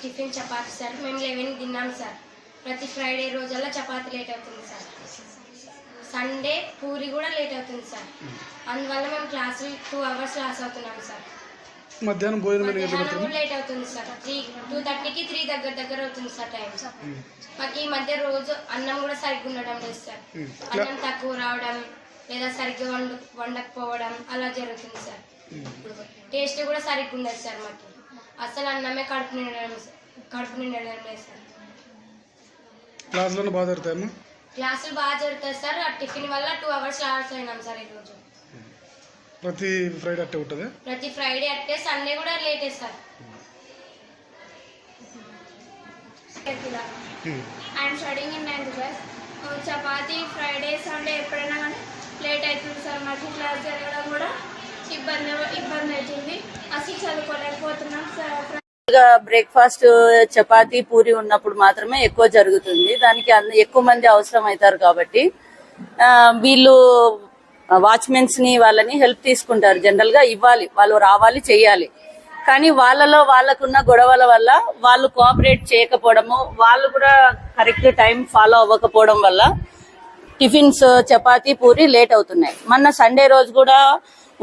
Tiffin chapati sir. మేము 11 తిన్నాం sir. ప్రతి ఫ్రైడే రోజల్లా చపాతి లేట్ అవుతుంది సార్. సండే పూరి కూడా లేట్ అవుతుంది సార్. అందువల్ల మేము క్లాసులు 2 hours లాస్ అవుతున్నాం సార్. మధ్యాహ్నం భోజనం లేట్ అవుతుంది సార్. 2:30కి 3 దగ్గర అవుతుంది సార్ టైం. మాకు ఈ మధ్య రోజు అన్నం కూడా సరిగ్గా ఉండడం లేదు సార్. అన్నం తక్కువ రావడం లేదా సరిగ్గా వండకపోవడం అలా జరుగుతుంది సార్. టేస్ట్ కూడా సరిగ్గా ఉండదు సార్. మాకు అసలు అన్నమే కడుపు నిండడం లేదు సార్. క్లాసులు బాగా జరుగుతాయి. క్లాసులు బాగా జరుగుతాయి సార్. ఆ టిఫిన్ వల్ల 2 hours లాస్ అయినాం సార్ ఈ రోజు. ప్రతి ఫ్రైడే అట్టే ఉంటుంది. ప్రతి ఫ్రైడే అట్టే, సండే కూడా లేటే sir. I'm studying in 9th class. Chapati Friday Sunday ఎప్పుడైనా కానీ లేట్ అవుతుంది సార్. మాకు క్లాస్ జరగడం కూడా ఇబ్బంది అవుతుంది. అసలు చదువుకోలేకపోతున్నాం సార్. బ్రేక్ఫాస్ట్ చపాతీ పూరి ఉన్నప్పుడు మాత్రమే ఎక్కువ జరుగుతుంది. దానికి ఎక్కువ మంది అవసరం అవుతారు కాబట్టి వీళ్ళు వాచ్మెన్స్ ని వాళ్ళని హెల్ప్ తీసుకుంటారు. జనరల్ గా ఇవ్వాలి, వాళ్ళు రావాలి, చెయ్యాలి. కానీ వాళ్ళకున్న గొడవల వల్ల వాళ్ళు కోఆపరేట్ చేయకపోవడము, వాళ్ళు కూడా కరెక్ట్ టైం ఫాలో అవ్వకపోవడం వల్ల టిఫిన్స్ చపాతీ పూరి లేట్ అవుతున్నాయి. మొన్న సండే రోజు కూడా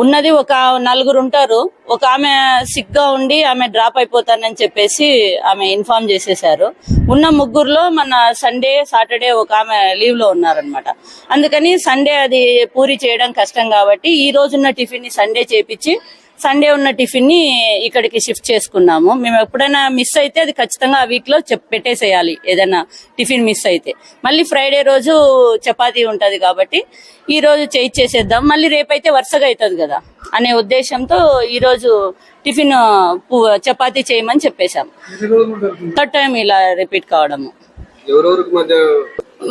ఉన్నది ఒక 4 ఉంటారు. ఒక ఆమె సిక్ గా ఉండి ఆమె డ్రాప్ అయిపోతానని చెప్పేసి ఆమె ఇన్ఫార్మ్ చేసేసారు. ఉన్న 3లో మన సండే సాటర్డే ఒక ఆమె లీవ్ లో ఉన్నారనమాట. అందుకని సండే అది పూరి చేయడం కష్టం కాబట్టి ఈ రోజున్న టిఫిన్ ని సండే చేపించి సండే ఉన్న టిఫిన్ ని ఇక్కడికి షిఫ్ట్ చేసుకున్నాము. మేము ఎప్పుడైనా మిస్ అయితే అది ఖచ్చితంగా ఆ వీక్ లో పెట్టేసేయాలి. ఏదైనా టిఫిన్ మిస్ అయితే మళ్ళీ ఫ్రైడే రోజు చపాతీ ఉంటది కాబట్టి ఈ రోజు చేసేద్దాం, మళ్ళీ రేపైతే వరుసగా అవుతుంది కదా అనే ఉద్దేశంతో ఈ రోజు టిఫిన్ చపాతీ చేయమని చెప్పేశాం. థర్డ్ టైం ఇలా రిపీట్ కావడము.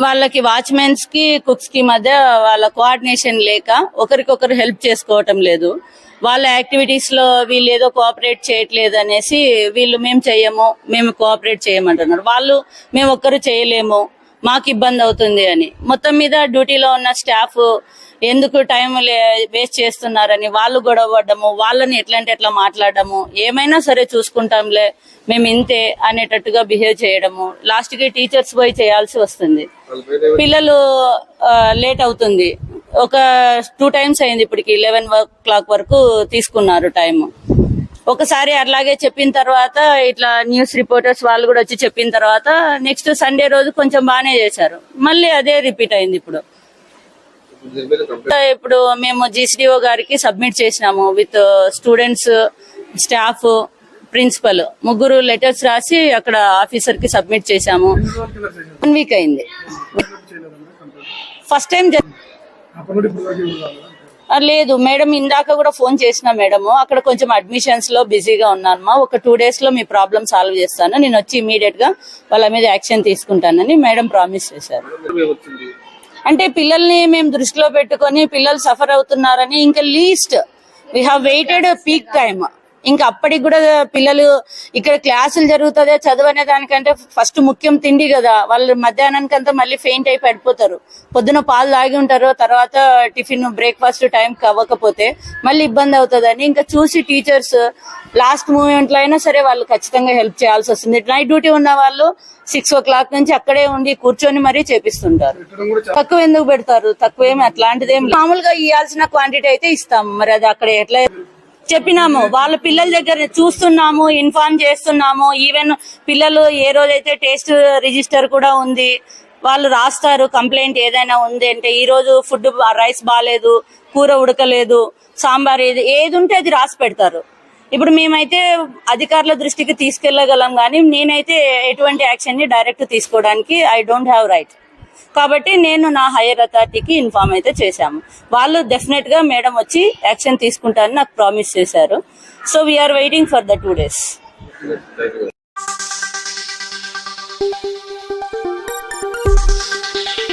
వాళ్ళకి వాచ్మెన్స్ కి కుక్స్ కి మధ్య వాళ్ళ కోఆర్డినేషన్ లేక ఒకరికొకరు హెల్ప్ చేసుకోవటం లేదు. వాళ్ళ యాక్టివిటీస్ లో వీళ్ళు ఏదో కోఆపరేట్ చేయట్లేదు అనేసి వీళ్ళు మేము కోఆపరేట్ చేయమంటున్నారు. వాళ్ళు మేము ఒక్కరు చేయలేము, మాకు ఇబ్బంది అవుతుంది అని. మొత్తం మీద డ్యూటీలో ఉన్న స్టాఫ్ ఎందుకు టైం వేస్ట్ చేస్తున్నారని వాళ్ళు గొడవ పడ్డము, వాళ్ళని ఎట్లా మాట్లాడము, ఏమైనా సరే చూసుకుంటాంలే మేము ఇంతే అనేటట్టుగా బిహేవ్ చేయడము. లాస్ట్ కి టీచర్స్ పోయి చేయాల్సి వస్తుంది. పిల్లలు లేట్ అవుతుంది. ఒక 2 times అయింది ఇప్పటికి. 11 వరకు తీసుకున్నారు టైం. ఒకసారి అలాగే చెప్పిన తర్వాత ఇట్లా న్యూస్ రిపోర్టర్స్ వాళ్ళు కూడా వచ్చి చెప్పిన తర్వాత నెక్స్ట్ సండే రోజు కొంచెం బాగానే చేశారు. మళ్ళీ అదే రిపీట్ అయింది. ఇప్పుడు మేము GCDO గారికి సబ్మిట్ చేసినాము with students, staff, principal 3 letters రాసి అక్కడ ఆఫీసర్ కి సబ్మిట్ చేశాము. 1 week అయింది. ఫస్ట్ టైం లేదు మేడం, ఇందాక కూడా ఫోన్ చేసిన మేడము, అక్కడ కొంచెం అడ్మిషన్స్ లో బిజీగా ఉన్నానమ్మా, ఒక 2 days లో మీ ప్రాబ్లం సాల్వ్ చేస్తాను, నేను వచ్చి ఇమీడియట్ గా వాళ్ళ మీద యాక్షన్ తీసుకుంటానని మేడం ప్రామిస్ చేశారు. అంటే పిల్లల్ని మేము దృష్టిలో పెట్టుకొని పిల్లలు సఫర్ అవుతున్నారని ఇంకా least we have weighted peak time. ఇంకా అప్పటికి కూడా పిల్లలు ఇక్కడ క్లాసులు జరుగుతుందే చదువు అనే దానికంటే ఫస్ట్ ముఖ్యం తిండి కదా. వాళ్ళు మధ్యాహ్నానికంతా మళ్ళీ ఫెయింట్ అయి పడిపోతారు. పొద్దున పాలు తాగి ఉంటారు, తర్వాత టిఫిన్ బ్రేక్ఫాస్ట్ టైంకి అవ్వకపోతే మళ్ళీ ఇబ్బంది అవుతుందని ఇంకా చూసి టీచర్స్ లాస్ట్ మూమెంట్ లో అయినా సరే వాళ్ళు ఖచ్చితంగా హెల్ప్ చేయాల్సి వస్తుంది. నైట్ డ్యూటీ ఉన్న వాళ్ళు 6 o'clock నుంచి అక్కడే ఉండి కూర్చొని మరీ చేపిస్తుంటారు. తక్కువ ఎందుకు పెడతారు? తక్కువేమి అట్లాంటిదేం మామూలుగా ఇవ్వాల్సిన క్వాంటిటీ అయితే ఇస్తాము. మరి అది అక్కడ ఎట్లా చెప్పినాము, వాళ్ళ పిల్లల దగ్గర చూస్తున్నాము, ఇన్ఫార్మ్ చేస్తున్నాము. ఈవెన్ పిల్లలు ఏ రోజైతే టేస్ట్ రిజిస్టర్ కూడా ఉంది, వాళ్ళు రాస్తారు కంప్లైంట్ ఏదైనా ఉంది అంటే, ఈ రోజు ఫుడ్ రైస్ బాగాలేదు, కూర ఉడకలేదు, సాంబార్ ఏది ఉంటే అది రాసి పెడతారు. ఇప్పుడు మేమైతే అధికారుల దృష్టికి తీసుకెళ్లగలం, కానీ నేనైతే ఎటువంటి యాక్షన్ ని డైరెక్ట్ తీసుకోవడానికి ఐ డోంట్ హ్యావ్ రైట్. కాబట్టి నేను నా హైయర్ అథారిటీకి ఇన్ఫార్మ్ అయితే చేశాము. వాళ్ళు డెఫినెట్ గా మేడం వచ్చి యాక్షన్ తీసుకుంటారని నాకు ప్రామిస్ చేశారు. So we are waiting for the 2 days.